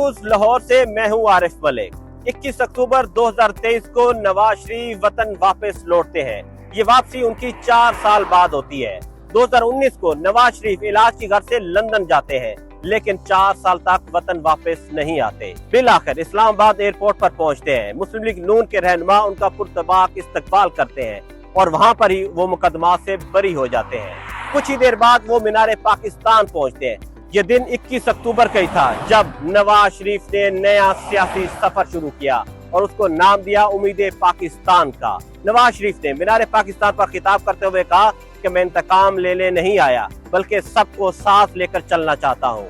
News Lahore से मैं हूं आरिफ मलिक। 21 अक्टूबर 2023 को नवाज शरीफ वतन वापस लौटते हैं। ये वापसी उनकी 4 साल बाद होती है। 2019 को नवाज शरीफ इलाज की घर से लंदन जाते हैं, लेकिन 4 साल तक वतन वापस नहीं आते। बिलाखिर इस्लामाबाद एयरपोर्ट पर पहुंचते हैं। मुस्लिम लीग नून के रहनुमा उनका पुरतबाक इस्तकबाल करते हैं और वहां पर ही वो मुकदमात से बरी हो जाते हैं। कुछ ही देर बाद वो मीनार पाकिस्तान पहुंचते हैं। ये दिन 21 अक्टूबर का ही था जब नवाज शरीफ ने नया सियासी सफर शुरू किया और उसको नाम दिया उम्मीद पाकिस्तान का। नवाज शरीफ ने मीनार पाकिस्तान पर खिताब करते हुए कहा कि मैं इंतकाम लेने नहीं आया, बल्कि सबको साथ लेकर चलना चाहता हूँ।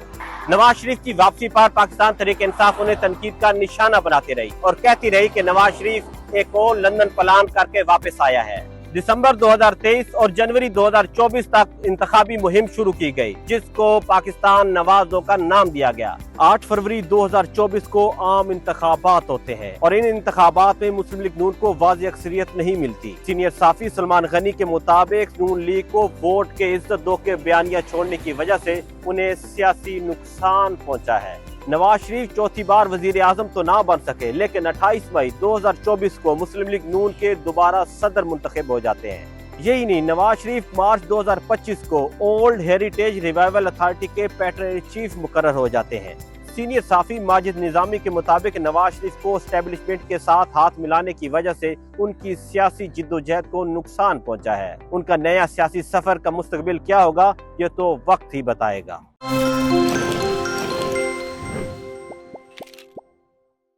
नवाज शरीफ की वापसी पर पाकिस्तान तहरीक इंसाफ उन्हें तनकीद का निशाना बनाती रही और कहती रही कि नवाज शरीफ एक और लंदन प्लान करके वापस आया है। दिसंबर 2023 और जनवरी 2024 तक इंतखाबी मुहिम शुरू की गई, जिसको पाकिस्तान नवाज दो का नाम दिया गया। 8 फरवरी 2024 को आम इंतखाबात होते हैं और इन इंतखाबात में मुस्लिम लीग नून को वाज़ी अक्सरियत नहीं मिलती। सीनियर साफी सलमान गनी के मुताबिक नून लीग को वोट के इज्जत दो के बयानिया छोड़ने की वजह से उन्हें सियासी नुकसान पहुंचा है। नवाज शरीफ चौथी बार वजीर आजम तो ना बन सके, लेकिन 28 मई 2024 को मुस्लिम लीग नून के दोबारा सदर मुंतखब हो जाते हैं। यही नहीं, नवाज शरीफ मार्च 2025 को ओल्ड हेरिटेज रिवाइवल अथॉरिटी के पैटर्न चीफ मुकर्रर हो जाते हैं। सीनियर साफी माजिद निजामी के मुताबिक नवाज शरीफ को एस्टेब्लिशमेंट के साथ हाथ मिलाने की वजह से उनकी सियासी जिद्दोजहद को नुकसान पहुंचा है। उनका नया सियासी सफर का मुस्तकबिल क्या होगा, ये तो वक्त ही बताएगा।